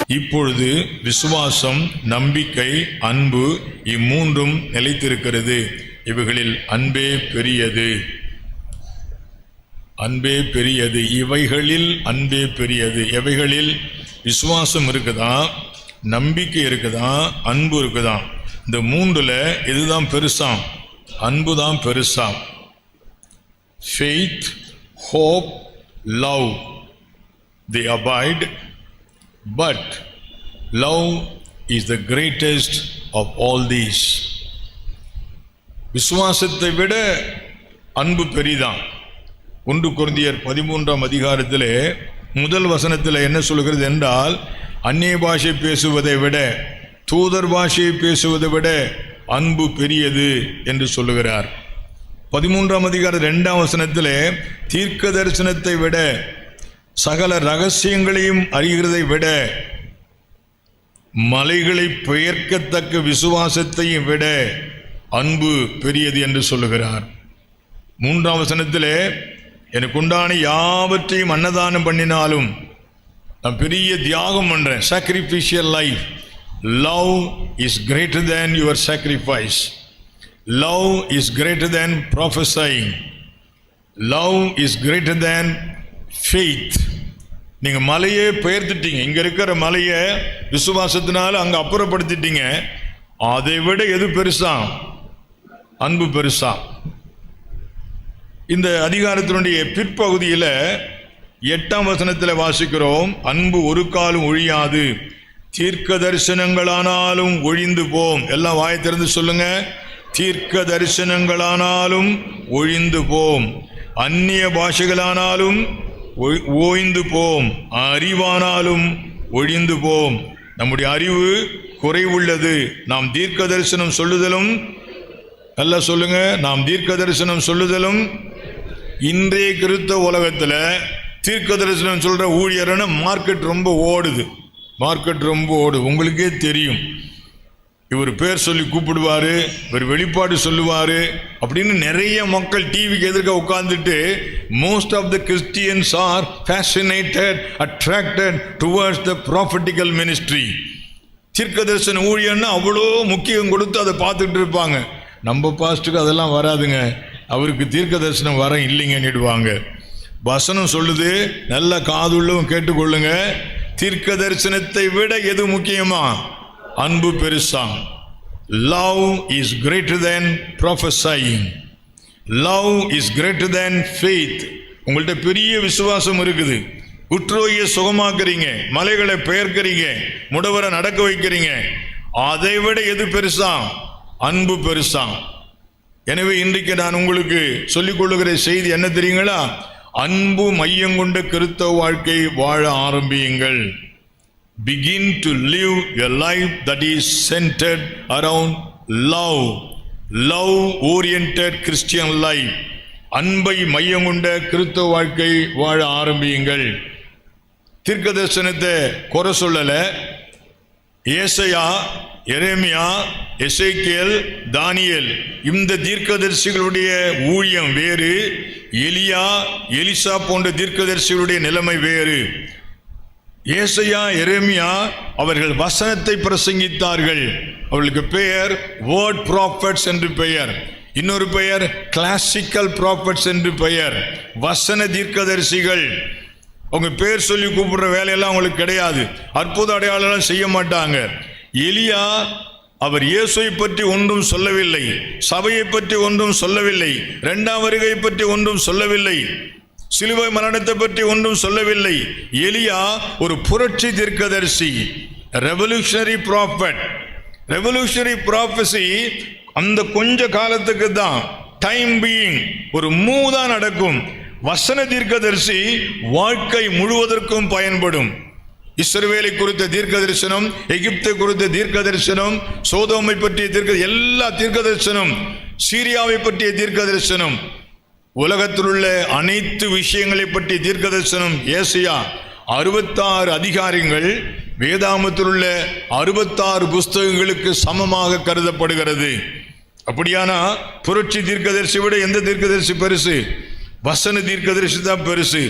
இப்பொழுது விசுவாசம், நம்பிக்கை, அன்பு இம்மூன்றும் நிலைத்திருக்கிறது. இவைகளில் அன்பே பெரியது. அன்பே பெரியது. இவைகளில் அன்பே பெரியது. எவைகளில்? விசுவாசம் இருக்குதா, நம்பிக்கை இருக்குதா, அன்பு இருக்குதா? இந்த மூன்றுல எதுதான் பெருசாம்? அன்பு தான் பெருசாம். faith, hope, love, they abide, but love is the greatest of all these. விசுவாசத்தை விட அன்பு பெரிதான். 1 கொரிந்தியர் 13ஆம் அதிகாரத்திலே முதல் வசனத்தில் என்ன சொல்கிறது என்றால், அந்நிய பாஷை பேசுவதை விட, தூதர் பாஷையை பேசுவதை விட அன்பு பெரியது என்று சொல்லுகிறார். 13ஆம் அதிகாரம் 2ஆம் வசனத்திலே தீர்க்க தரிசனத்தை விட, சகல ரகசியங்களையும் அறிகிறதை விட, மலைகளை பெயர்க்கத்தக்க விசுவாசத்தையும் விட அன்பு பெரியது என்று சொல்லுகிறார். 3ஆம் வசனத்திலே எனக்கு உண்டான யாவற்றையும் அன்னதானம் பண்ணினாலும் நான் பெரிய தியாகம் பண்றேன், sacrificial life. Love is greater than your sacrifice. Love is greater than prophesying. Love is greater than faith. நீங்க மலையே பெயர்த்துட்டீங்க, இங்க இருக்கிற மலையை விசுவாசத்தினால அங்க அப்புறப்படுத்திட்டீங்க. அதை விட எது பெருசா? அன்பு பெருசா. இந்த அதிகாரத்தினுடைய பிற்பகுதியில் 8ஆம் வசனத்தில் வாசிக்கிறோம், அன்பு ஒரு காலம் ஒழியாது, தீர்க்க தரிசனங்களானாலும் ஒழிந்து போம். எல்லாம் வாயை திறந்து சொல்லுங்க. தீர்க்க தரிசனங்களானாலும் ஒழிந்து போம், அந்நிய பாஷைகளானாலும் ஓய்ந்து போம், அறிவானாலும் ஒழிந்து போம். நம்முடைய அறிவு குறைவுள்ளது. நாம் தீர்க்க தரிசனம் சொல்லுதலும், நல்லா சொல்லுங்க, நாம் தீர்க்க தரிசனம் சொல்லுதலும். இன்றைய கிறிஸ்தவ உலகத்தில் தீர்க்க தரிசனம் சொல்ற ஊழியர்னு மார்க்கெட் ரொம்ப ஓடுது. உங்களுக்கே தெரியும். இவர் பேர் சொல்லி கூப்பிடுவாரு, இவர் வெளிப்பாடு சொல்லுவாரு அப்படின்னு நிறைய மக்கள் டிவிக்கு எதிர்க்க உட்கார்ந்துட்டு, most of the Christians are fascinated, attracted towards the prophetical ministry. தீர்க்க தரிசன ஊழியர்னா அவ்வளோ முக்கியம் கொடுத்து அதை பார்த்துட்டு இருப்பாங்க. நம்ம பாஸ்ட்டுக்கு அதெல்லாம் வராதுங்க, அவருக்கு தீர்க்க தரிசனம் வர இல்லைங்கன்னுடுவாங்க. வசனம் சொல்லுது, நல்ல காதுள்ளவும் கேட்டுக்கொள்ளுங்க, தீர்க்க தரிசனத்தை விட எது முக்கியமா? அன்பு பெருசா. Love is greater than prophesying. Love is greater than faith. உங்கள்கிட்ட பெரிய விசுவாசம் இருக்குது, உற்றுநோயை சுகமாக்குறீங்க, மலைகளை பெயர்க்கிறீங்க, முடவரை நடக்க வைக்கிறீங்க. அதை விட எது பெருசா? அன்பு பெருசா. எனவே இன்றைக்கு நான் உங்களுக்கு சொல்லிக் கொள்ளுகிற செய்தி என்ன தெரியுங்களா? அன்பு மையம் கொண்ட கிறிஸ்தவ வாழ்க்கை வாழ ஆரம்பியுங்கள். Begin to live a life that is centered around love. Love oriented Christian life. அன்பை மையம் கொண்ட கிறிஸ்தவ வாழ்க்கை வாழ ஆரம்பியுங்கள். தீர்க்க தரிசனத்தை குறை சொல்லல. ஏசாயா, எரேமியா, எசேக்கியேல், தானியேல் இந்த தீர்க்கதரிசிகளுடைய ஊழியம் வேறு, எலியா, எலிசா போன்ற தீர்க்கதரிசிகளுடைய நிலைமை வேறு. ஏசாயா, எரேமியா அவர்கள் வசனத்தை பிரசங்கித்தார்கள். அவர்களுக்கு பெயர் வேர்ட் ப்ராஃபட்ஸ் என்று பெயர். இன்னொரு பெயர் கிளாசிக்கல் ப்ராஃபட்ஸ் என்று பெயர். வசன தீர்க்கதரிசிகள். அவங்க பேர் சொல்லி கூப்பிடுற வேலையெல்லாம் அவங்களுக்கு கிடையாது. அற்புத அடையாளம் செய்ய மாட்டாங்க. எலியா அவர் இயேசுவை பற்றி ஒன்றும் சொல்லவில்லை, சபையை பற்றி ஒன்றும் சொல்லவில்லை, 2ஆம் வருகை பற்றி ஒன்றும் சொல்லவில்லை, சிலுவை மரணத்தை பற்றி ஒன்றும் சொல்லவில்லை. எலியா ஒரு புரட்சி தீர்க்கதரிசி, ரெவல்யூஷனரி ப்ராஃபட். ரெவல்யூஷனரி ப்ராஃபஸி அந்த கொஞ்ச காலத்துக்கு தான், டைம் பீயிங், ஒரு மூதான் நடக்கும். வசன தீர்க்கதரிசி வாழ்க்கை முழுவதற்கும் பயன்படும். இஸ்ரவேலை குறித்த தீர்க்க தரிசனம், எகிப்தை குறித்த தீர்க்க தரிசனம், சோதோமை பற்றிய தீர்க்க, எல்லா தீர்க்க தரிசனம், சீரியாவை பற்றிய தீர்க்க தரிசனம், உலகத்தில் உள்ள அனைத்து விஷயங்களை பற்றிய தீர்க்க தரிசனம். ஏசாயா 66 அதிகாரங்கள் வேதாமத்தில் உள்ள 66 புஸ்தகங்களுக்கு சமமாக கருதப்படுகிறது. அப்படியானா புரட்சி தீர்க்கதரிசி விட எந்த தீர்க்கதரிசி பெருசு? வசன தீர்க்கதரிசி தான் பெருசு.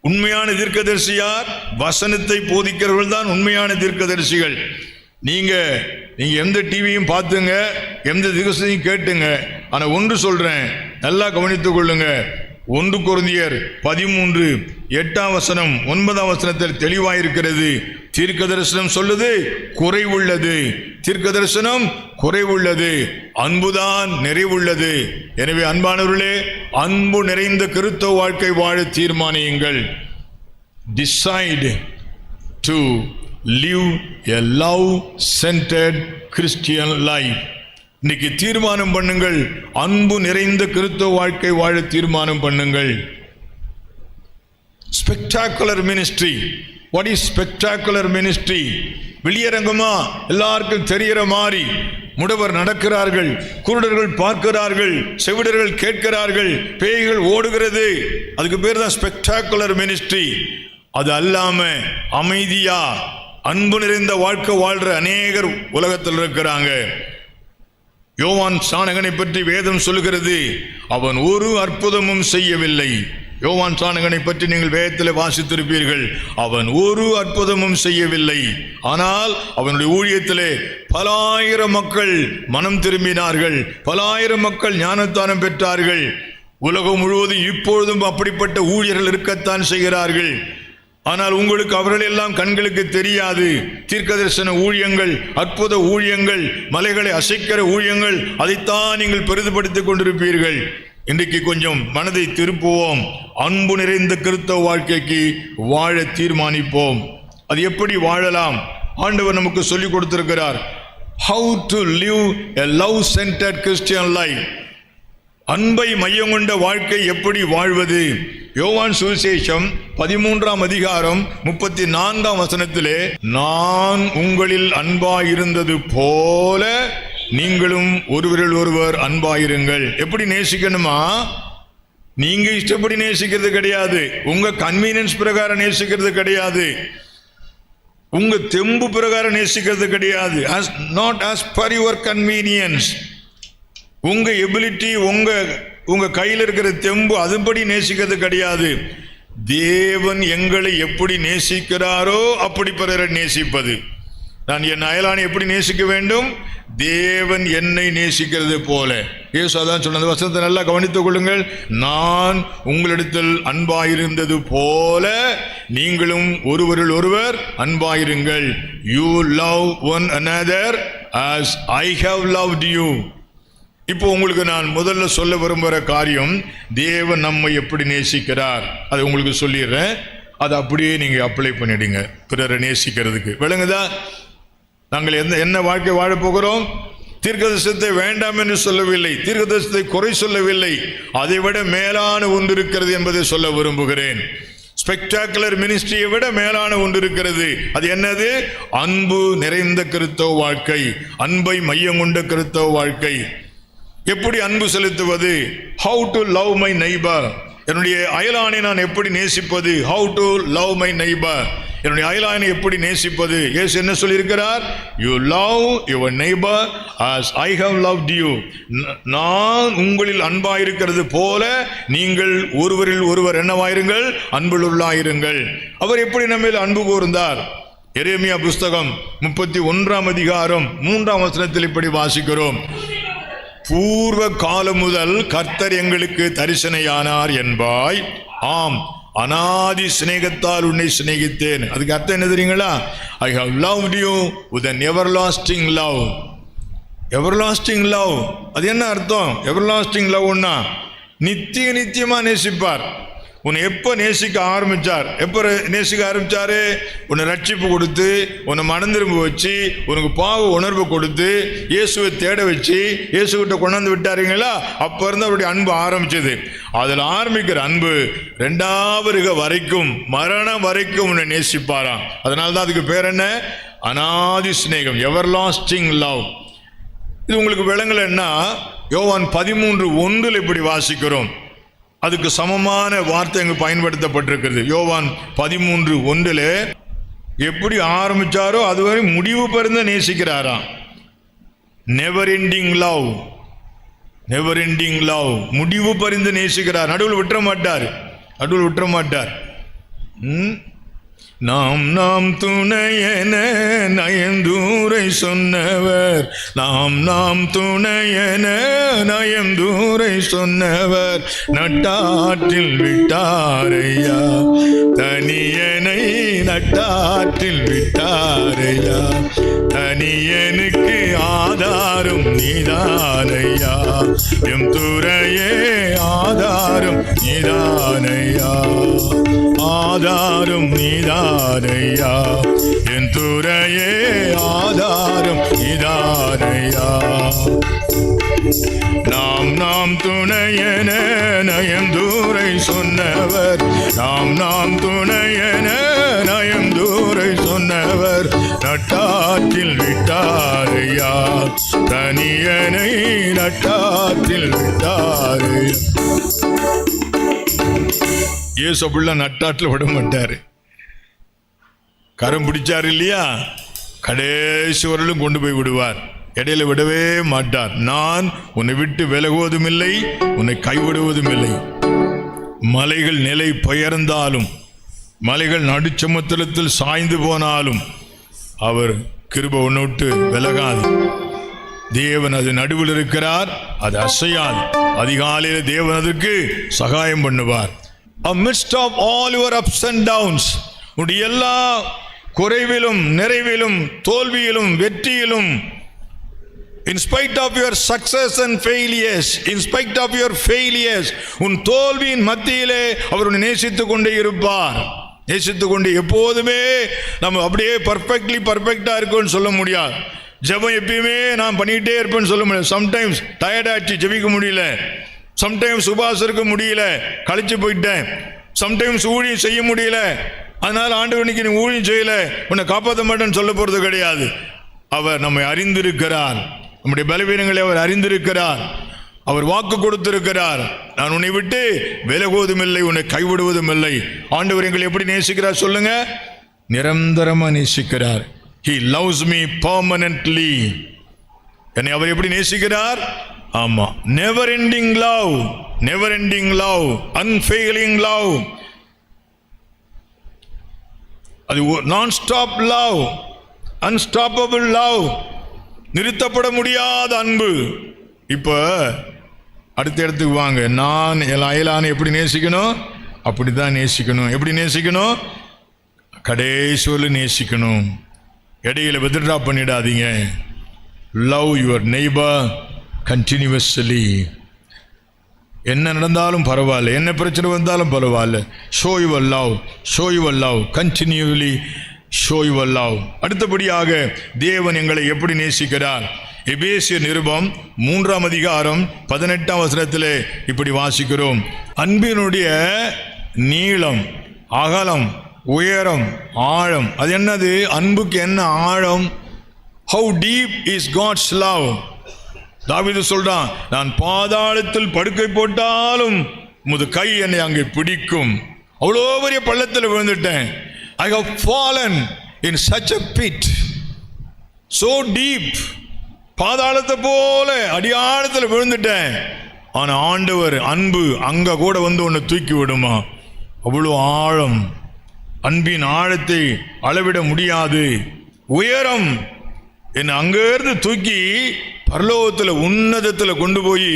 உண்மையான தீர்க்கதரிசி யார்? வசனத்தை போதிக்கிறவர்கள் தான் உண்மையான தீர்க்கதரிசிகள். நீங்க எந்த டிவியும் பார்த்துங்க, எந்த தீர்க்கதரிசியும் கேட்டுங்க. ஆனா ஒன்று சொல்றேன், நல்லா கவனித்துக் கொள்ளுங்க. 1 கொரிந்தியர் 13:8 9 தெளிவாயிருக்கிறது. தீர்க்க தரிசனம் சொல்லுது குறைவுள்ளது, தீர்க்க தரிசனம் குறைவுள்ளது, அன்புதான் நிறைவுள்ளது. எனவே அன்பானவர்களே, அன்பு நிறைந்த கிறிஸ்தவ வாழ்க்கை வாழ தீர்மானியுங்கள். Decide to live a love-centered Christian life. இன்னைக்கு தீர்மானம் பண்ணுங்கள், அன்பு நிறைந்த கிறிஸ்தவ வாழ்க்கை வாழ தீர்மானம் பண்ணுங்கள். Spectacular ministry. What is spectacular ministry? வெளியரங்கமா எல்லாருக்கும் தெரிகிற மாதிரி முடவர் நடக்கிறார்கள், குருடர்கள் பார்க்கிறார்கள், செவிடர்கள் கேட்கிறார்கள், பேய்கள் ஓடுகிறது. அதுக்கு பேர் தான் ஸ்பெக்டாகுலர் மினிஸ்ட்ரி. அது அல்லாம அமைதியா அன்பு நிறைந்த வாழ்க்கை வாழ்ற அநேகர் உலகத்தில் இருக்கிறாங்க. யோவான் ஸ்நானகனை பற்றி வேதம் சொல்லுகிறது, அவன் ஒரு அற்புதமும் செய்யவில்லை. யோவான் ஸ்நானகனை பற்றி நீங்கள் வேதத்தில் வாசித்திருப்பீர்கள். அவன் ஒரு அற்புதமும் செய்யவில்லை. ஆனால் அவனுடைய ஊழியத்திலே பல ஆயிரம் மக்கள் மனம் திரும்பினார்கள், பல ஆயிரம் மக்கள் ஞானத்தானம் பெற்றார்கள். உலகம் முழுவதும் இப்பொழுதும் அப்படிப்பட்ட ஊழியர்கள் இருக்கத்தான் செய்கிறார்கள். ஆனால் உங்களுக்கு அவர்கள் எல்லாம் கண்களுக்கு தெரியாது. தீர்க்கதரிசன ஊழியங்கள், அற்புத ஊழியங்கள், மலைகளை அசைக்கிற ஊழியங்கள், அதைத்தான் நீங்கள் பெரிதுபடுத்திக் கொண்டிருப்பீர்கள். இன்றைக்கு கொஞ்சம் மனதை திருப்புவோம், அன்பு நிறைந்த கிறிஸ்தவ வாழ்க்கைக்கு வாழ தீர்மானிப்போம். அது எப்படி வாழலாம்? ஆண்டவர் நமக்கு சொல்லிக் கொடுத்திருக்கிறார். How to live a love-centered Christian life. அன்பை மையம் கொண்ட வாழ்க்கை எப்படி வாழ்வது? யோவான் சுவிசேஷம் 13:34 நான் உங்களில் அன்பாயிருந்தது போல நீங்களும் ஒருவரில் ஒருவர் அன்பாயிருங்கள். எப்படி நேசிக்கணுமா? நீங்க இஷ்டப்படி நேசிக்கிறது கிடையாது, உங்க கன்வீனியன்ஸ் பிரகாரம் நேசிக்கிறது கிடையாது, உங்க தெம்பு பிரகாரம் நேசிக்கிறது கிடையாது. not as per your convenience. உங்க எபிலிட்டி, உங்க கையில் இருக்கிற தெம்பு அதுபடி நேசிக்கிறது கிடையாது. தேவன் எங்களை எப்படி நேசிக்கிறாரோ அப்படி பிறரை நேசிப்பது. நான் என் அயலானை எப்படி நேசிக்க வேண்டும்? தேவன் என்னை நேசிக்கிறது போல. இயேசு அதான் சொன்னது. வசனத்தை நல்லா கவனித்துக் கொள்ளுங்கள். நான் உங்களிடத்தில் அன்பாயிருந்தது போல நீங்களும் ஒருவரில் ஒருவர் அன்பாயிருங்கள். You love one another as I have loved you. இப்போ உங்களுக்கு நான் முதல்ல சொல்ல விரும்புகிற காரியம், தேவன் நம்மை எப்படி நேசிக்கிறார் அதை உங்களுக்கு சொல்லிடுறேன். அதை அப்படியே நீங்க அப்ளை பண்ணிடுங்க பிறரை நேசிக்கிறதுக்கு. விளங்குதா? நாங்கள் என்ன வாழ்க்கை வாழ போகிறோம்? தீர்க்கதரிசனத்தை வேண்டாம் என்று சொல்லவில்லை, தீர்க்கதரிசனத்தை குறை சொல்லவில்லை, அதை விட மேலான ஒன்று இருக்கிறது என்பதை சொல்ல விரும்புகிறேன். ஸ்பெக்டாகுலர் மினிஸ்ட்ரியை விட மேலான ஒன்று இருக்கிறது. அது என்னது? அன்பு நிறைந்த கிறிஸ்தவ வாழ்க்கை, அன்பை மையம் கொண்ட கிறிஸ்தவ வாழ்க்கை. எப்படி அன்பு செலுத்துவது? How to love my neighbor. என்னுடைய அயலானை நான் எப்படி நேசிப்பது? How to love my neighbor. என்னுடைய அயலானை எப்படி நேசிப்பது? இயேசு என்ன சொல்லியிருக்கிறார்? You love your neighbor as I have loved you. நான் உங்களில் அன்பாயிருக்கிறது போல நீங்கள் ஒருவரில் ஒருவர் என்னவாயிருங்கள்? அன்புள்ளவர்களாயிருங்கள். அவர் எப்படி நம்ம அன்பு கூர்ந்தார்? எரேமியா புஸ்தகம் 31:3 இப்படி வாசிக்கிறோம். பூர்வ காலம் முதல் கர்த்தர் எங்களுக்கு தரிசனையானார் என்பாய். ஆம், அநாதி சிநேகத்தால் உன்னை சிநேகித்தேன். அதுக்கு அர்த்தம் என்ன தெரியுங்களா? I have loved you with an everlasting love. everlasting love. அது என்ன அர்த்தம்? everlasting loveன்னா நித்தியமா நேசிப்பார். உன்னை எப்போ நேசிக்க ஆரம்பிச்சார்? எப்போ நேசிக்க ஆரம்பிச்சாரு? உன்னை ரட்சிப்பு கொடுத்து, உன்னை மனந்திரும்ப வச்சு, உனக்கு பாவ உணர்வு கொடுத்து, இயேசுவை தேட வச்சு, இயேசுகிட்ட கொண்டாந்து விட்டாருங்களா? அப்போ இருந்து அவருடைய அன்பு ஆரம்பிச்சது. அதில் ஆரம்பிக்கிற அன்பு 2வது வரைக்கும், மரணம் வரைக்கும் உன்னை நேசிப்பாராம். அதனால தான் அதுக்கு பேர் என்ன? அநாதி சிநேகம், எவர்லாஸ்டிங் லவ். இது உங்களுக்கு விளங்கலைன்னா யோவான் 13:1 இப்படி வாசிக்கிறோம். அதுக்கு சமமான வார்த்தை இங்கு பயன்படுத்தப்பட்டிருக்கிறது. யோவான் 13:1 எப்படி ஆரம்பிச்சாரோ அதுவரை முடிவு பரிந்து நேசிக்கிறாராம். Never ending love, never ending love. முடிவு பரிந்து நேசிக்கிறார். நடுவில் விட்டுற மாட்டார். நாம் துணையென நயந்தூரை சொன்னவர், நாம் துணையென நயந்தூரை சொன்னவர் நட்டாற்றில் விட்டாரையா, தனியனை நட்டாற்றில் விட்டாரையா, தனியனுக்கு ஆதாரம் நீதானையா, எம் துறையே ஆதாரம் நீதானையா, ஆதாரம் நீதானையா, என் துறையே ஆதாரம் நீதானையா. நாம் துணையென நயந்தூரை சொன்னவர், நாம் துணையென நயந்தூரை சொன்னவர் நட்டாற்றில் விட்டாரையா, தனியனை நட்டாற்றில் விட்டாரையா. இயேசு அப்படிலாம் நட்டாற்றில் விட மாட்டாரு. கரம் பிடிச்சார் இல்லையா, கடைசி வரலும் கொண்டு போய் விடுவார், இடையில விடவே மாட்டார். நான் உன்னை விட்டு விலகுவதும் இல்லை, உன்னை கைவிடுவதும் இல்லை. மலைகள் நிலை பெயர்ந்தாலும், மலைகள் நடுச்சமுத்திரத்தில் சாய்ந்து போனாலும் அவர் கிருபை உன்னை விட்டு விலகாது. தேவன் அது நடுவில் இருக்கிறார், அது அசையாது. அதிகாலையில் தேவன் அதற்கு சகாயம் பண்ணுவார். Amidst of all your ups and downs, உடைய எல்லா குறைவிலும் நிறைவிலும் தோல்வியிலும் வெற்றியிலும், in spite of your success and failures, in spite of your failures, உன் தோல்வியின் மத்தியிலே அவர் உன்னை நேசித்துக் கொண்டே இருப்பார். நேசித்துக் கொண்டே எப்போதுமே நம்ம அப்படியே பர்ஃபெக்டா இருக்கும்னு சொல்ல முடியாது. ஜெபம் எப்பயுமே நான் பண்ணிக்கிட்டே இருப்பேன்னு சொல்ல முடியாது. சம்டைம்ஸ் டயர்ட் ஆச்சு, ஜெபிக்க முடியல. சம்டைம்ஸ் உபாசம் இருக்க முடியல, கழிச்சு போயிட்டேன். சம்டைம்ஸ் ஊழியம் செய்ய முடியல, அதனால ஆண்டவர் இன்னைக்கு நீ ஊழியம் செய்யல, உன்னை காப்பாற்ற மாட்டேன்னு சொல்ல போறது கிடையாது. அவர் நம்மை அறிந்திருக்கிறார், நம்முடைய பலவீனங்களை அவர் அறிந்திருக்கிறார், அவர் வாக்கு கொடுத்திருக்கிறார். நான் உன்னை விட்டு விலகுவதும் இல்லை, உன்னை கைவிடுவதும் இல்லை. ஆண்டவர் எங்களை எப்படி நேசிக்கிறார் சொல்லுங்க? நிரந்தரமா நேசிக்கிறார். He loves me permanently. என்னை அவர் எப்படி நேசிக்கிறார்? ஆமா, never ending love, never ending love, unfailing love. அது நான் ஸ்டாப் லவ், அன்ஸ்டாப்பபிள் லவ், நிறுத்தப்பட முடியாத அன்பு. இப்போ அடுத்த இடத்துக்கு வாங்க. நான் அயலானை எப்படி நேசிக்கணும்? அப்படிதான் நேசிக்கணும். எப்படி நேசிக்கணும்? கடைசியில் நேசிக்கணும். இடையில வித்ட்ரா பண்ணிடாதீங்க. Love your neighbour continuously. என்ன நடந்தாலும் பரவாயில்ல, என்ன பிரச்சனை வந்தாலும் பரவாயில்ல. Show your love, show your love, continuously show your love. அடுத்தபடியாக தேவன் எங்களை எப்படி நேசிக்கிறார்? எபேசியர் நிருபம் 3ஆம் அதிகாரம் 18ஆம் வசனத்திலே இப்படி வாசிக்கிறோம். அன்பினுடைய நீளம், அகலம், உயரம், ஆழம். அது என்னது? அன்புக்கு என்ன ஆழம்? How deep is God's love? தாவீது சொல்றான், நான் பாதாளத்தில் படுக்கை போட்டாலும் உமது கை என்னை அங்கே பிடிக்கும். அவ்வளோ பெரிய பள்ளத்தில் விழுந்துட்டேன். I have fallen in such a pit, so deep. பாதாளத்தை போல அடியாழத்தில் விழுந்துட்டேன். ஆனா ஆண்டவர் அன்பு அங்க கூட வந்து உன்னை தூக்கி விடுமா? அவ்வளோ ஆழம். அன்பின் ஆழத்தை அளவிட முடியாது. உயரம், என்னை அங்கிருந்து தூக்கி பரலோகத்தில் உன்னதத்தில் கொண்டு போய்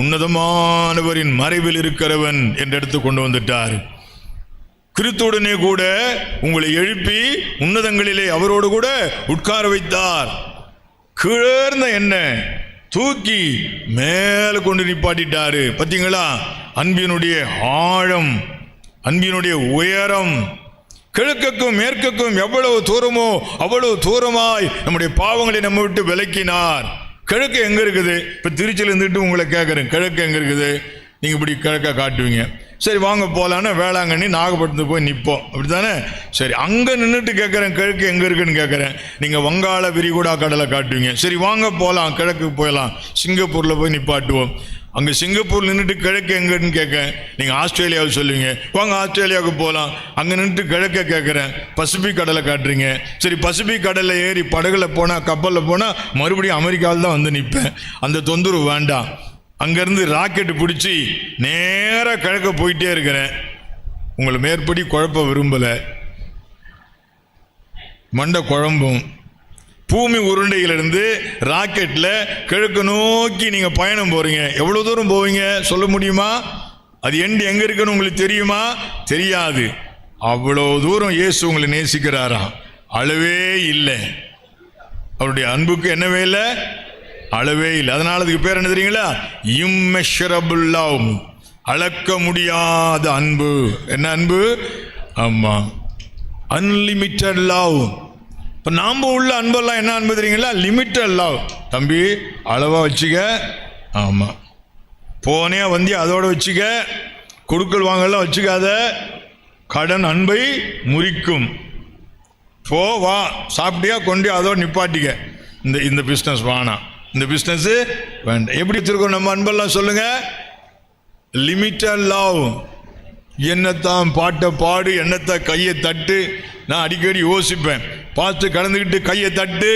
உன்னதமானவரின் மறைவில் இருக்கிறவன் என்ற இடத்துக்கு கொண்டு வந்துட்டார். கிறிஸ்துவுடனே கூட உங்களை எழுப்பி உன்னதங்களிலே அவரோடு கூட உட்கார வைத்தார். கீழர்ந்த என்ன தூக்கி மேல கொண்டு நிப்பாட்டிட்டாரு. பார்த்தீங்களா? அன்பினுடைய ஆழம், அன்பினுடைய உயரம். கிழக்குக்கும் மேற்குக்கும் எவ்வளவு தூரமோ அவ்வளவு தூரமாய் நம்முடைய பாவங்களை நம்ம விட்டு விலக்கினார். கிழக்கு எங்க இருக்குது? இப்ப திருச்சியில இருந்துட்டு உங்களை கேட்கறேன், கிழக்கு எங்க இருக்குது? நீங்க இப்படி கிழக்க காட்டுவீங்க. சரி வாங்க போலான்னு வேளாங்கண்ணி நாகப்பட்டினத்துக்கு போய் நிற்போம், அப்படித்தானே? சரி, அங்க நின்றுட்டு கேட்கறேன் கிழக்கு எங்க இருக்குன்னு கேட்கறேன். நீங்க வங்காள விரிகுடா கடலை காட்டுவீங்க. சரி வாங்க போகலாம், கிழக்கு போயலாம், சிங்கப்பூர்ல போய் நிப்பாட்டுவோம். அங்கே சிங்கப்பூர் நின்றுட்டு கிழக்கு எங்கன்னு கேட்க, நீங்கள் ஆஸ்திரேலியாவை சொல்லுவீங்க. வாங்க ஆஸ்திரேலியாவுக்கு போகலாம். அங்கே நின்றுட்டு கிழக்க கேட்குறேன், பசிபிக் கடலை காட்டுறீங்க. சரி, பசிபிக் கடலில் ஏறி படகுல போனால், கப்பலில் போனால் மறுபடியும் அமெரிக்காவில் தான் வந்து நிற்பேன். அந்த தொந்தரவு வேண்டாம். அங்கேருந்து ராக்கெட்டு பிடிச்சி நேராக கிழக்க போயிட்டே இருக்கிறேன். உங்களை மேற்படி குழப்ப விரும்பலை, மண்டை குழம்பும். பூமி உருண்டையிலிருந்து ராக்கெட்டில் கிழக்கு நோக்கி நீங்கள் பயணம் போகிறீங்க. எவ்வளோ தூரம் போவீங்க சொல்ல முடியுமா? அது எங்கே இருக்குன்னு உங்களுக்கு தெரியுமா? தெரியாது. அவ்வளோ தூரம் இயேசு உங்களை நேசிக்கிறாராம். அளவே இல்லை. அவருடைய அன்புக்கு என்னவே இல்லை, அளவே இல்லை. அதனால அதுக்கு பேர் என்ன தெரியுங்களா? இம்மெஷரபிள் லவ், அளக்க முடியாத அன்பு. என்ன அன்பு? ஆமாம், அன்லிமிட்டட் லவ். இப்போ நாம் உள்ள அன்பெல்லாம் என்ன அன்பு தெரியுங்களா? Limited love. தம்பி அளவாக வச்சுக்க. ஆமாம், போனே வந்தியா அதோட வச்சுக்க. கொடுக்கல் வாங்கலாம் வச்சுக்காத. கடன் அன்பை முறிக்கும். போ வா, சாப்பிட்டியா கொண்டு அதோடு நிப்பாட்டிக்க. இந்த பிஸ்னஸ் வேணாம், இந்த பிஸ்னஸ் வேண்டாம். எப்படி வச்சிருக்கோம் நம்ம அன்பெல்லாம் சொல்லுங்க? Limited love. என்னத்தான் பாட்டை பாடு, என்னத்தை கையை தட்டு. நான் அடிக்கடி யோசிப்பேன், பார்த்து கலந்துக்கிட்டு கையை தட்டு,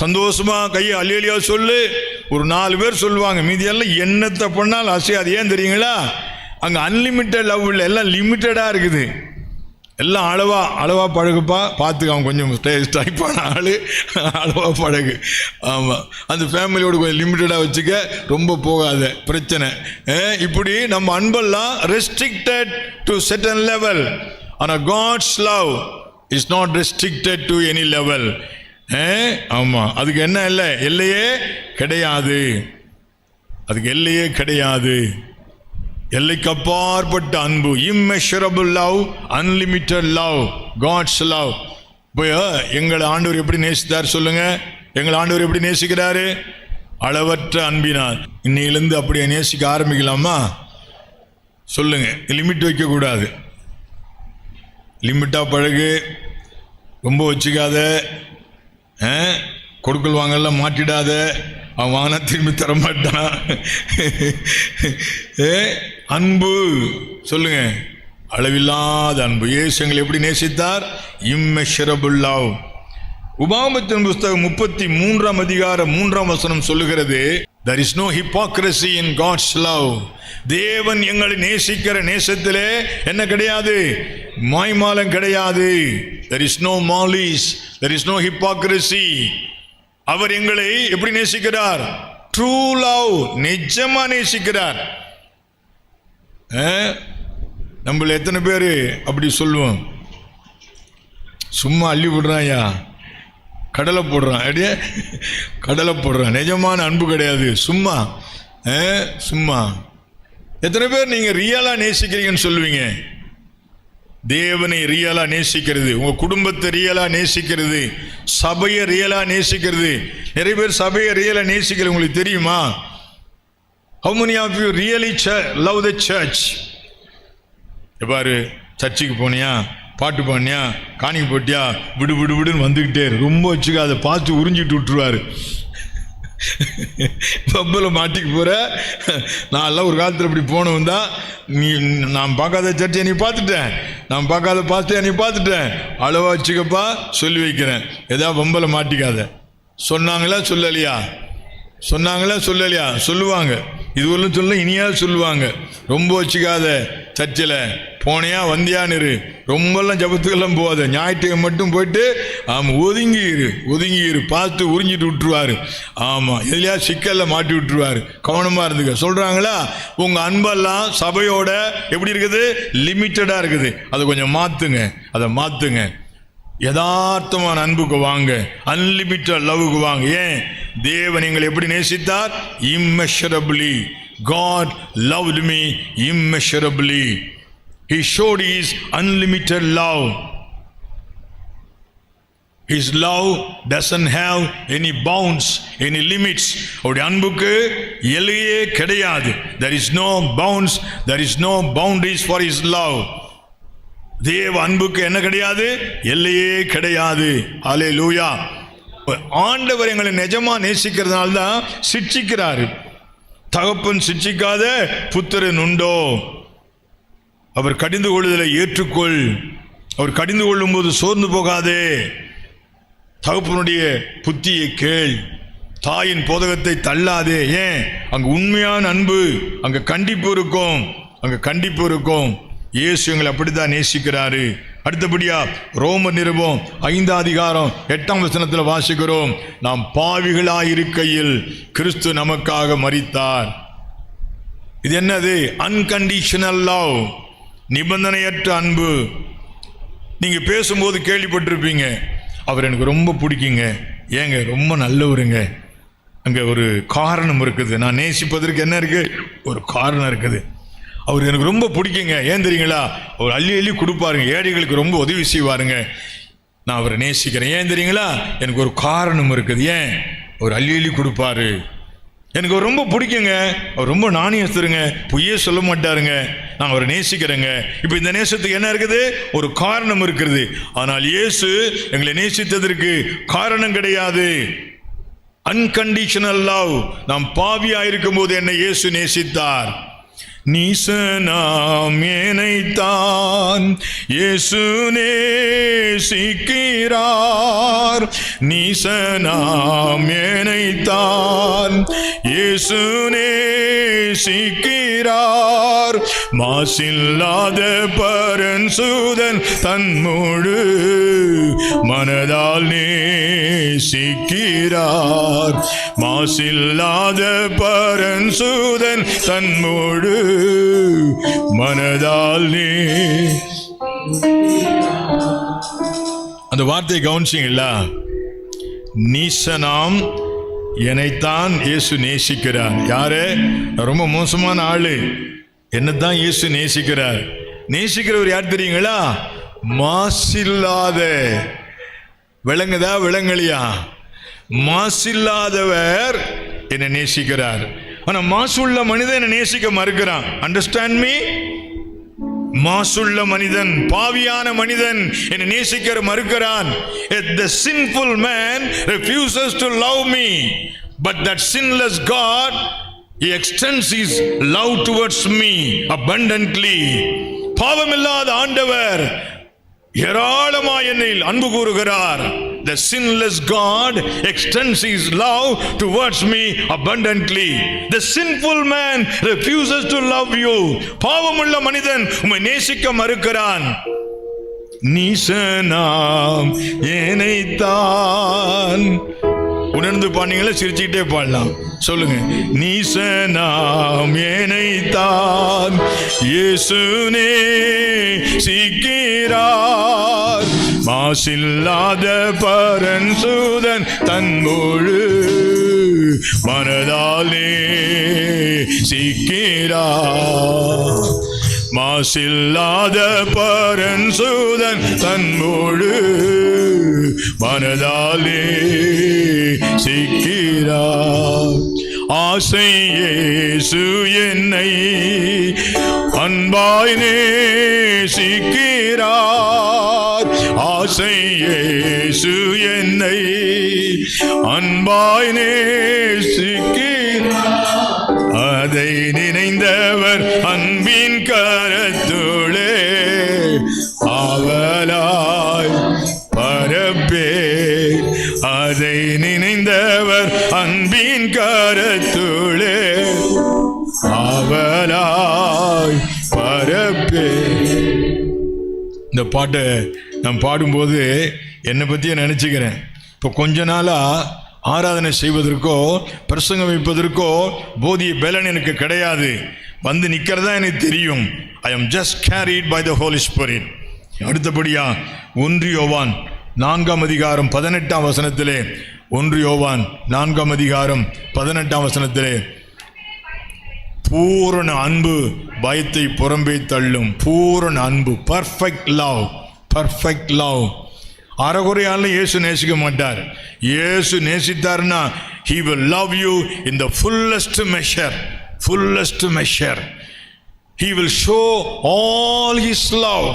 சந்தோஷமா கையை அள்ளியா சொல்லு. ஒரு 4 பேர் சொல்லுவாங்க, மீதியெல்லாம் என்னத்தை பண்ணாலும் அசையாது. ஏன் தெரியுங்களா? அங்கே அன்லிமிட்டட் லவ் இல்லை, எல்லாம் லிமிட்டடாக இருக்குது. எல்லாம் அளவா பழகுப்பா, பார்த்துக்க. அவன் கொஞ்சம் டைப்பான ஆள், அளவா பழகு. ஆமாம், அந்த ஃபேமிலியோடு கொஞ்சம் லிமிட்டடாக வச்சுக்க, ரொம்ப போகாத, பிரச்சனை. இப்படி நம்ம அன்பெல்லாம் ரெஸ்ட்ரிக்டட் டு certain level. ஆனால் God's love is not restricted to any level. ஆமாம், அதுக்கு என்ன இல்லை, எல்லையே கிடையாது. அதுக்கு எல்லையே கிடையாது. எல்லைக்கு அப்பாற்பட்ட அன்பு, immeasurable love, unlimited love, God's love. இப்போ எங்களை ஆண்டவர் எப்படி நேசித்தார் சொல்லுங்க? எங்களை ஆண்டவர் எப்படி நேசிக்கிறாரு? அளவற்ற அன்பினார். இன்னையிலிருந்து அப்படியே நேசிக்க ஆரம்பிக்கலாமா? சொல்லுங்க. லிமிட் வைக்கக்கூடாது. லிமிட்டாக பழகு, ரொம்ப வச்சுக்காத. கொடுக்கல் வாங்கலாம் மாட்டிடாத. அவன் வாங்கினா திரும்பி தரமாட்டான். அன்பு சொல்லுங்க, அளவில்லாத அன்பு. இயேசு எங்களை எப்படி நேசித்தார்? Immeasurable love. உபாகமத்தின் புஸ்தகம் 33ஆம் அதிகாரம் 3ஆம் வசனம் சொல்லுகிறது, there is no hypocrisy in God's love. தேவன் எங்களை நேசிக்கிற நேசத்திலே என்ன கிடையாது? மாய்மாலம் கிடையாது. there is no malice, there is no hypocrisy. அவர் எங்களை எப்படி நேசிக்கிறார்? ட்ரூ லவ், நிஜமா நேசிக்கிறார். நம்மள எத்தனை பேர் அப்படி சொல்லுவோம்? சும்மா அள்ளி விடுறான்யா, கடலை போடுறான், அப்படியே கடலை போடுறான். நிஜமான அன்பு கிடையாது, சும்மா சும்மா. எத்தனை பேர் நீங்க ரியலா நேசிக்கிறீங்கன்னு சொல்லுவீங்க? தேவனை ரியலா நேசிக்கிறது, உங்க குடும்பத்தை ரியலா நேசிக்கிறது, சபையை ரியலா நேசிக்கிறது. நிறைய பேர் சபையை ரியலா நேசிக்கிறது. உங்களுக்கு தெரியுமா? How many of you really love the church? பாரு, சர்ச்சுக்கு போனியா, பாட்டு பாடினியா, காணிக்கு போட்டியா, விடு விடு விடுன்னு வந்துக்கிட்டே ரொம்ப வச்சுக்க. அதை பார்த்து உறிஞ்சிட்டு விட்டுருவாரு. பப்பில் மாட்டிக்கு போகிற. நான் எல்லாம் ஒரு காலத்தில் இப்படி போனவன் தான். நான் பார்க்காத சர்ச்சை நீ பார்த்துட்டேன், நான் பார்க்காத பாஸ்டை நீ பார்த்துட்டேன். அளவா வச்சுக்கப்பா, சொல்லி வைக்கிறேன். ஏதாவது பம்பில் மாட்டிக்காத. சொன்னாங்களா சொல்லலையா? சொன்னாங்களா சொல்லலையா? சொல்லுவாங்க. இதுவரையும் சொல்ல, இனியாவது சொல்லுவாங்க. ரொம்ப வச்சுக்காத. சர்ச்சில் போனியா வந்தியான்னு, ரொம்பலாம் ஜபத்துக்கெல்லாம் போகாத. ஞாயிற்றுக்கிழமை மட்டும் போயிட்டு ஆமாம் ஒதுங்கிரு. பார்த்து உறிஞ்சிட்டு விட்டுருவாரு. ஆமாம், எதுலையா சிக்கலில் மாட்டி விட்டுருவாரு. கவனமாக இருந்துக்க. சொல்கிறாங்களா? உங்கள் அன்பெல்லாம் சபையோட எப்படி இருக்குது? லிமிட்டடாக இருக்குது. அதை கொஞ்சம் மாற்றுங்க. யதார்த்தமான அன்புக்கு வாங்க, அன்லிமிட்டட் லவ்வுக்கு வாங்க. ஏன்? தேவன் எங்களை எப்படி நேசித்தார்? immeasurably. God loved me immeasurably. He showed his unlimited love. His love doesn't have any bounds, any limits. அவருடைய அன்புக்கு எல்லையே கிடையாது. There is no bounds, there is no boundaries for his love. தேவ அன்புக்கு என்ன கிடையாது? எல்லையே கிடையாது. ஹல்லேலூயா. ஆண்டவர் எங்களை நிஜமா நேசிக்கிறதுனால தான் சிட்சிக்கிறாரு. தகப்பன் சிட்சிக்காத புத்திரன் உண்டோ? அவர் கடிந்து கொள்ளுதலை ஏற்றுக்கொள். அவர் கடிந்து கொள்ளும் போது சோர்ந்து போகாதே. தகப்பனுடைய புத்தியை கேள். தாயின் போதகத்தை தள்ளாதே. ஏன்? அங்கு உண்மையான அன்பு, அங்க கண்டிப்பு இருக்கும். இயேசு எங்களை அப்படித்தான் நேசிக்கிறாரு. அடுத்தபடியா ரோமர் நிருபம் 5ஆம் அதிகாரம் 8ஆம் வசனத்தில் வாசிக்கிறோம், நாம் பாவிகளாயிருக்கையில் கிறிஸ்து நமக்காக மரித்தார். இது என்னது? அன்கண்டிஷனல் லவ், நிபந்தனையற்ற அன்பு. நீங்க பேசும்போது கேள்விப்பட்டிருப்பீங்க, அவர் எனக்கு ரொம்ப பிடிக்குங்க, ஏங்க ரொம்ப நல்லவருங்க. அங்கே ஒரு காரணம் இருக்குது. நான் நேசிப்பதற்கு என்ன இருக்கு? ஒரு காரணம் இருக்குது. அவர் எனக்கு ரொம்ப பிடிக்குங்க, ஏன் தெரியுங்களா? அவர் அள்ளி அள்ளி கொடுப்பாருங்க, ஏழைகளுக்கு ரொம்ப உதவி செய்வாருங்க, நான் அவரை நேசிக்கிறேன். ஏன் தெரியுங்களா? எனக்கு ஒரு காரணம் இருக்குது. ஏன்? அவர் அள்ளி அள்ளி கொடுப்பாரு, எனக்கு அவர் ரொம்ப பிடிக்குங்க, அவர் ரொம்ப நாணயஸ்தருங்க, பொய்யே சொல்ல மாட்டாருங்க, நான் அவரை நேசிக்கிறேங்க. இப்போ இந்த நேசத்துக்கு என்ன இருக்குது? ஒரு காரணம் இருக்கிறது. ஆனால் இயேசு எங்களை நேசித்ததற்கு காரணம் கிடையாது. Unconditional love. நாம் பாவியா இருக்கும் போது என்னை இயேசு நேசித்தார். நீசனாம் ஏனைத்தான் இயேசு நேசிக்கிறார். நீசனாம் ஏனைத்தான் இயேசு நேசிக்கிறார். மாசில்லாத பரன்சுதன் தன் முழு மனதால் நேசிக்கிறார். மாசில்லாத பரன்சுதன் தன் முழு மனதால் அந்த வார்த்தையை கவனிச்சிங்களா? நீசனாம் என்னைத்தான் இயேசு நேசிக்கிறார். யாரு? ரொம்ப மோசமான ஆளு, என்னத்தான் இயேசு நேசிக்கிறார். நேசிக்கிறவர் யார் தெரியுங்களா? மாசில்லாத. விளங்குதா? விளங்கலையா? மாசில்லாதவர் என்னை நேசிக்கிறார். ஆனா மாசுள்ள மனிதன் என்னை நேசிக்க மறுக்கிறான். Understand me? மாசுள்ள மனிதன், பாவியான மனிதன் என்னை நேசிக்க மறுக்கிறான். The sinful man refuses to love me, but that sinless God, he extends his love towards me abundantly. பாவமில்லாத ஆண்டவர் ஏராளமாய் என்னில் அன்பு கூறுகிறார். The sinless God extends his love towards me abundantly. The sinful man refuses to love you. பாவமுள்ள மனிதன் உம்மை நேசிக்க மறுக்கிறான். நீசனாம் ஏனைத்தான். உணர்ந்து பாடுங்களா? சிரிச்சுக்கிட்டே பாடலாம். சொல்லுங்க. நீசனாம் ஏனைத்தான் இயேசு நேசிக்கிறார். மாசில்லாத பரன்சுதன் தன் முழு மனதால் நேசிக்கிறார். மாசில்லாத பரன்சுதன் தன் முழு மனதாலே நேசிக்கிறார். ஆசை இயேசு என்னை அன்பாய் நேசிக்கிறார். ஆசை இயேசு என்னை அன்பாய் நேசிக்கிறார். அதை நினைந்தவர் அன்பின் கரத்துளே ஆவலாய் பரப்பே. அதை நினைந்தவர் அன்பின் கரத்துளே ஆவலாய் பரப்பே. இந்த பாட்டை நான் பாடும்போது என்னை பற்றியே நினச்சிக்கிறேன். இப்போ கொஞ்ச நாளாக ஆராதனை செய்வதற்கோ பிரசங்கம் வைப்பதற்கோ போதிய பலன் எனக்கு கிடையாது. வந்து நிற்கிறதா எனக்கு தெரியும். I am just carried by the Holy Spirit. அடுத்தபடியா 1 யோவான் 4ஆம் அதிகாரம் 18ஆம் வசனத்திலே, 1 யோவான் 4ஆம் அதிகாரம் 18ஆம் வசனத்திலே, பூரண அன்பு பயத்தை புறம்பே தள்ளும். பூரண அன்பு, பர்ஃபெக்ட் லவ், பர்ஃபெக்ட் லவ். அறகுறையால இயேசு நேசிக்க மாட்டார். இயேசு நேசித்தார்னா he will love you in the fullest measure, fullest measure. He will show all his love.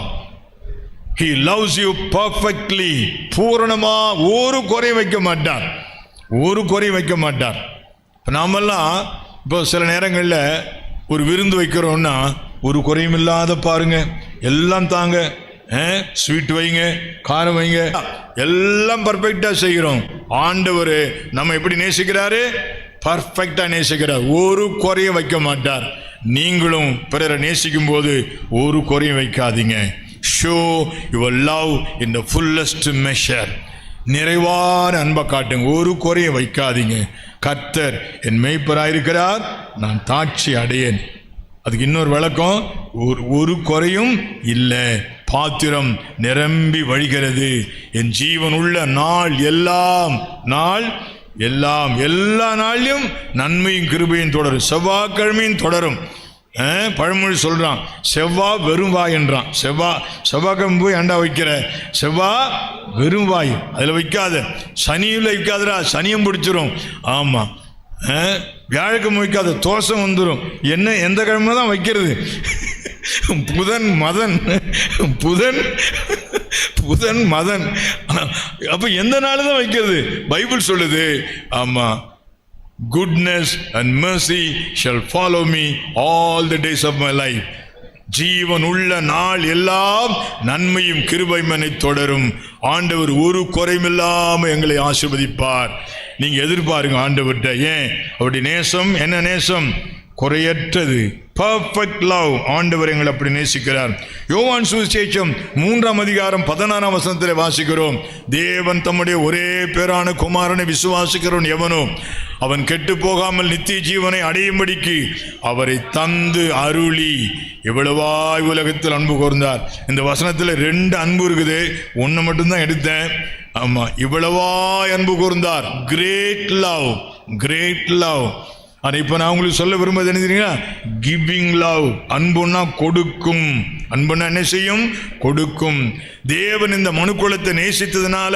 He loves you perfectly. பூரணமா ஒரு குறை வைக்க மாட்டார், ஒரு குறை வைக்க மாட்டார். நாமெல்லாம் இப்போ சில நேரங்களில் ஒரு விருந்து வைக்கிறோம்னா ஒரு குறையும் இல்லாத பாருங்க, எல்லாம் தாங்க, ஸ்வீட் வைங்க, காரம் வைங்க, எல்லாம் பர்ஃபெக்டா செய்கிறோம். ஆண்டவர் நம்ம எப்படி நேசிக்கிறாரு? பர்ஃபெக்டா நேசிக்கிறார். ஒரு குறைய வைக்க மாட்டார். நீங்களும் பிறரை நேசிக்கும் போது ஒரு குறையும் வைக்காதீங்க. Show your love in the fullest measure. நிறைவான அன்பை காட்டுங்க, ஒரு குறையும் வைக்காதீங்க. கர்த்தர் என் மேய்ப்பராயிருக்கிறார், நான் தாட்சி அடையேன். அதுக்கு இன்னொரு விளக்கம், ஒரு குறையும் இல்லை, பாத்திரம் நிரம்பி வழிகிறது. என் ஜீவன் உள்ள எல்லா நாளிலும் நன்மையும் கிருபையும் தொடரும், செவ்வாய்க்கிழமையும் தொடரும். பழமொழி சொல்றான், செவ்வாய் வெறும் வாய் என்றான். செவ்வாய்க்கிழமை போய் ஏண்டா வைக்கிற, செவ்வாய் வெறும் வாய், அதில் வைக்காத. சனியில் வைக்காதடா, சனியும் பிடிச்சிரும். ஆமா, வியாழக்கிழமை வைக்காத, தோஷம் வந்துடும். என்ன எந்த கிழமை தான் வைக்கிறது? புதன் மதன். அப்ப எந்த நாள் தான் வைக்கிறது? பைபிள் சொல்லுது, ஆமா, goodness and mercy shall follow me all the days of my life. ஜீவன் உள்ள நாள் எல்லாம் நன்மையும் கிருபையும் என்னை தொடரும். ஆண்டவர் ஒரு குறைமில்லாம எங்களை ஆசீர்வதிப்பார். நீங்க எதிர்பாருங்க ஆண்டவர்கிட்ட. ஏன்? அவருடைய நேசம் என்ன நேசம்? குறையற்றது, பர்ஃபெக்ட் லவ். ஆண்டவர் எங்களை அப்படி நேசிக்கிறார். யோவான் சுவிசேஷம் 3:16 வாசிக்கிறோம், தேவன் தம்முடைய ஒரே பேரான குமாரனை விசுவாசிக்கிறவன் எவனோ அவன் கெட்டு போகாமல் நித்திய ஜீவனை அடையும்படிக்கு அவரை தந்து அருளி எவ்வளவாய் உலகத்தில் அன்பு கூர்ந்தார். இந்த வசனத்தில் 2 அன்பு இருக்குது, ஒன்று மட்டும்தான் எடுத்தேன். ஆமா, இவ்வளவாய் அன்பு கூர்ந்தார். Great love, great love. ஆனா இப்ப நான் உங்களுக்கு சொல்ல விரும்புவது என்ன தெரியுங்களா? Giving love. அன்புன்னா கொடுக்கும். அன்புன்னா என்ன செய்யும்? கொடுக்கும். தேவன் இந்த மனுக்குலத்தை நேசித்ததுனால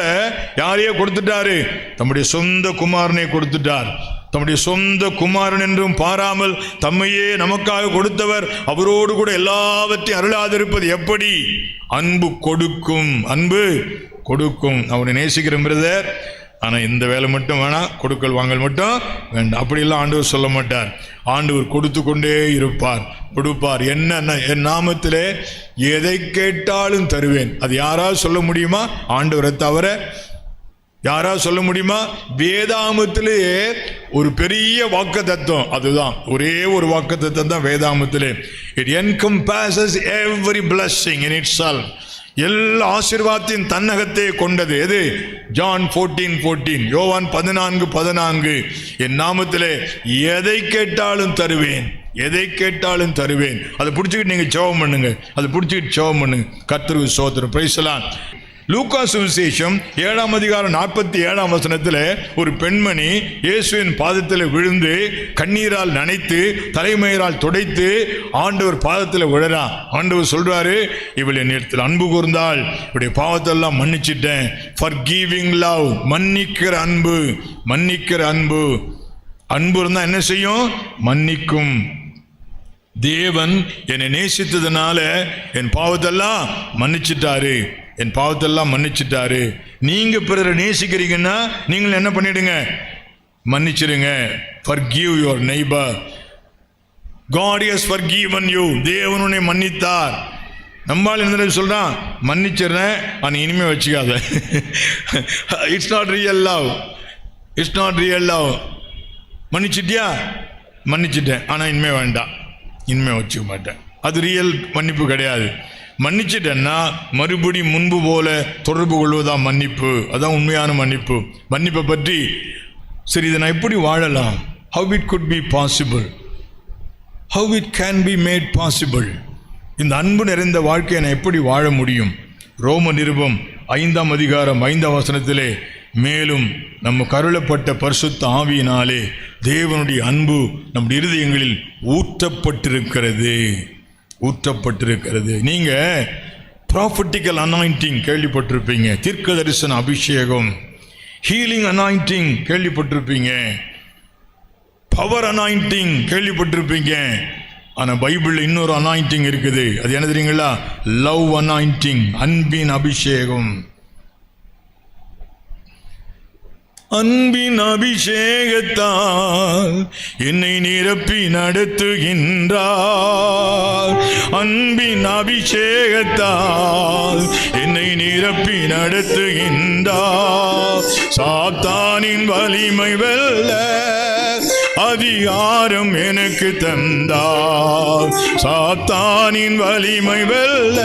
யாரையே கொடுத்துட்டாரு? தம்முடைய சொந்த குமாரனை கொடுத்துட்டார். தம்முடைய சொந்த குமாரன் என்றும் பாராமல் தம்மையே நமக்காக கொடுத்தவர் அவரோடு கூட எல்லாவற்றையும் அருளாதிருப்பது எப்படி? அன்பு கொடுக்கும், அன்பு கொடுக்கும். அவனை நேசிக்கிற பிரதர், ஆனால் இந்த வேலை மட்டும் வேணாம், கொடுக்கல் வாங்கல் மட்டும் வேண்டாம், அப்படிலாம் ஆண்டவர் சொல்ல மாட்டார். ஆண்டவர் கொடுத்து கொண்டே இருப்பார், கொடுப்பார். என்ன, என் நாமத்திலே எதை கேட்டாலும் தருவேன். அது யாராவது சொல்ல முடியுமா? ஆண்டவரை தவிர யாராவது சொல்ல முடியுமா? வேதாமத்திலே ஒரு பெரிய வாக்குத்தத்தம், அதுதான் ஒரே ஒரு வாக்குத்தத்தம் தான் வேதாமத்திலே. It encompasses every blessing in itself. எல்லா ஆசீர்வாதத்தின் தன்னகத்தை கொண்டது. எது? ஜான் 14:14, யோவான் 14:14. என் நாமத்திலே எதை கேட்டாலும் தருவேன், எதை கேட்டாலும் தருவேன். அதை பிடிச்சிக்கிட்டு நீங்க ஜெபம் பண்ணுங்க, அதை பிடிச்சிக்கிட்டு ஜெபம் பண்ணுங்க. கர்த்தருக்கு ஸ்தோத்திரம். Praise the Lord. லூக்கா சுவிசேஷம் 7:47 ஒரு பெண்மணி இயேசுவின் பாதத்தில் விழுந்து கண்ணீரால் நனைத்து தலைமயிரால் துடைத்து ஆண்டவர் பாதத்தில் விழறா. ஆண்டவர் சொல்றாரு, இவள் என்னிடத்தில் அன்பு கூர்ந்தாள், இவளுடைய பாவத்தெல்லாம் மன்னிச்சிட்டேன். forgiving love, மன்னிக்கிற அன்பு, மன்னிக்கிற அன்பு. அன்பு இருந்தா என்ன செய்யும்? மன்னிக்கும். தேவன் என்னை நேசித்ததுனால என் பாவத்தெல்லாம் மன்னிச்சிட்டாரு, என் பாவத்தெல்லாம் மன்னிச்சிட்டாரு. நீங்க பிறரை நேசிக்கிறீங்கன்னா நீங்கள் என்ன பண்ணிடுங்க? மன்னிச்சிடுங்க. forgive your neighbor. God has forgiven you. தேவன் உன்னை மன்னித்தார். நம்மால் என்ன சொல்றான்? மன்னிச்சிடுறேன், ஆனா இனிமே வச்சுக்காத. It's not real love, it's not real love. மன்னிச்சிட்டியா? மன்னிச்சிட்டேன், ஆனா இனிமே வேண்டாம், இனிமே வச்சுக்க மாட்டேன். அது ரியல் மன்னிப்பு கிடையாது. மன்னிச்சிட்டேன்னா மறுபடி முன்பு போல தொடர்பு கொள்வதான் மன்னிப்பு. அதான் உண்மையான மன்னிப்பு. மன்னிப்பை பற்றி சரி, இதை நான் எப்படி வாழலாம்? how it could be possible, how it can be made possible. இந்த அன்பு நிறைந்த வாழ்க்கையை நான் எப்படி வாழ முடியும்? ரோம நிருபம் 5:5 மேலும் நம்ம கருளப்பட்ட பரிசுத்த ஆவியினாலே தேவனுடைய அன்பு நம்முடைய இருதயங்களில் ஊற்றப்பட்டிருக்கிறது, ஊற்றப்பட்டிருக்கிறது. நீங்க ப்ராஃபட்டிக்கல் அனாயிண்டிங் கேள்விப்பட்டிருப்பீங்க, தீர்க்க தரிசன அபிஷேகம், ஹீலிங் அனாயிண்டிங் கேள்விப்பட்டிருப்பீங்க, பவர் அனாயிண்டிங் கேள்விப்பட்டிருப்பீங்க. ஆனா பைபிள்ல இன்னொரு அனாயிண்டிங் இருக்குது. அது என்ன தெரியுங்களா? லவ் அனாயிண்டிங், அன்பின் அபிஷேகம். அன்பின் அபிஷேகத்தால் என்னை நிரப்பி நடத்துகின்றார். அன்பின் அபிஷேகத்தால் என்னை நிரப்பி நடத்துகின்றார். சாத்தானின் வலிமை வெல்ல அதிகாரம் எனக்கு தந்தார். சாத்தானின் வலிமை வெல்ல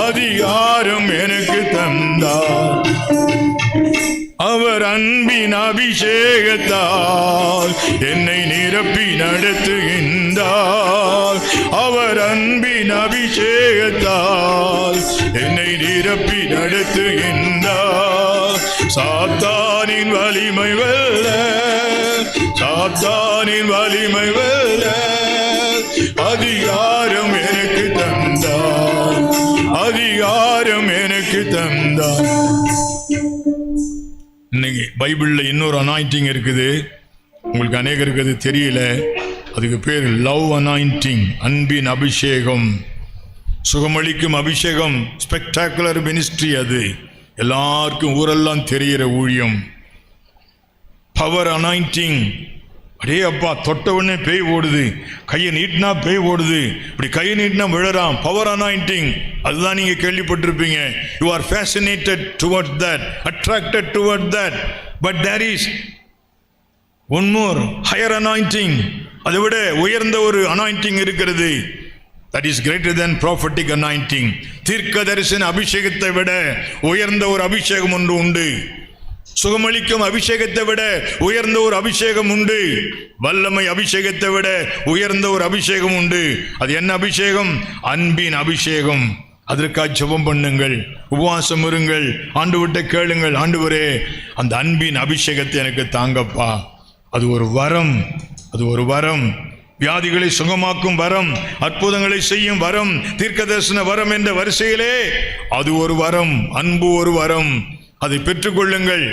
அதிகாரம் எனக்கு தந்தார். அவர் அன்பின் அபிஷேகத்தால் என்னை நிரப்பி நடத்துகின்றார். அவர் அன்பின் அபிஷேகத்தால் என்னை நிரப்பி நடத்துகின்றார். சாத்தானின் வலிமை வெல்ல சாத்தானின் வலிமை வெல்ல அதிகாரம் எனக்கு தந்தார். அதிகாரம் எனக்கு தந்தார். இன்னைக்கு பைபிள்ல இன்னொரு அனாயிண்டிங் இருக்குது, உங்களுக்கு அநேகருக்கு அது தெரியல. அதுக்கு பேர் லவ் அனாயிண்டிங், அன்பின் அபிஷேகம், சுகமளிக்கும் அபிஷேகம், ஸ்பெக்டாகுலர் மினிஸ்ட்ரி. அது எல்லாருக்கும் ஊரெல்லாம் தெரிகிற ஊழியம். பவர் அனாயிண்டிங், அடே அப்பா தொட்ட உடனே பேய் ஓடுது, கையை நீட்டினா பேய் ஓடுது, இப்படி கையை நீட்டினா விழறான். பவர் அனாயிண்டிங், அதுதான் நீங்க கேள்விப்பட்டிருப்பீங்க. You are fascinated towards that, attracted towards that. But there is one more higher anointing. அதை விட உயர்ந்த ஒரு அனாயிண்டிங் இருக்கிறது. That is greater than prophetic anointing. தீர்க்க தரிசன அபிஷேகத்தை விட உயர்ந்த ஒரு அபிஷேகம் ஒன்று உண்டு. சுகமளிக்கும் அபிஷேகத்தை விட உயர்ந்த ஒரு அபிஷேகம் உண்டு. வல்லமை அபிஷேகத்தை விட உயர்ந்த ஒரு அபிஷேகம் உண்டு. அது என்ன அபிஷேகம்? அன்பின் அபிஷேகம். அதற்காக ஜெபம் பண்ணுங்கள், உபவாசம் இருங்கள், ஆண்டவர்கிட்ட கேளுங்கள், ஆண்டவரே அந்த அன்பின் அபிஷேகத்தை எனக்கு தாங்கப்பா. அது ஒரு வரம், அது ஒரு வரம். வியாதிகளை சுகமாக்கும் வரம், அற்புதங்களை செய்யும் வரம், தீர்க்கதரிசன வரம் என்ற வரிசையிலே அது ஒரு வரம். அன்பு ஒரு வரம், அதை பெற்றுக்கொள்ளுங்கள்.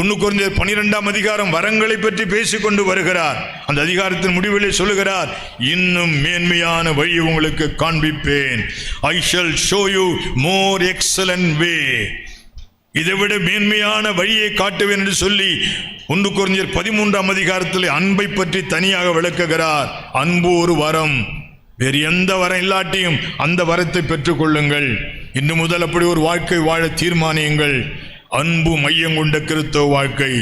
1 கொரிந்தியர் 12ஆம் அதிகாரம் வரங்களை பற்றி பேசிக்கொண்டு வருகிறார். அந்த அதிகாரத்தின் முடிவிலே சொல்லுகிறார், இன்னும் மேன்மையான வழி உங்களுக்கு காண்பிப்பேன். I shall show you more excellent way. இதைவிட மேன்மையான வழியை காட்டுவேன் என்று சொல்லி 1 கொரிந்தியர் 13ஆம் அதிகாரத்தில் அன்பை பற்றி தனியாக விளக்குகிறார். அன்பு ஒரு வரம். வேறு எந்த வரம் இல்லாட்டியும் அந்த வரத்தை பெற்றுக்கொள்ளுங்கள். இன்று முதல் அப்படி ஒரு வாழ்க்கை வாழ தீர்மானியுங்கள். அன்பு மையம் கொண்ட கிறிஸ்தவ வாழ்க்கை.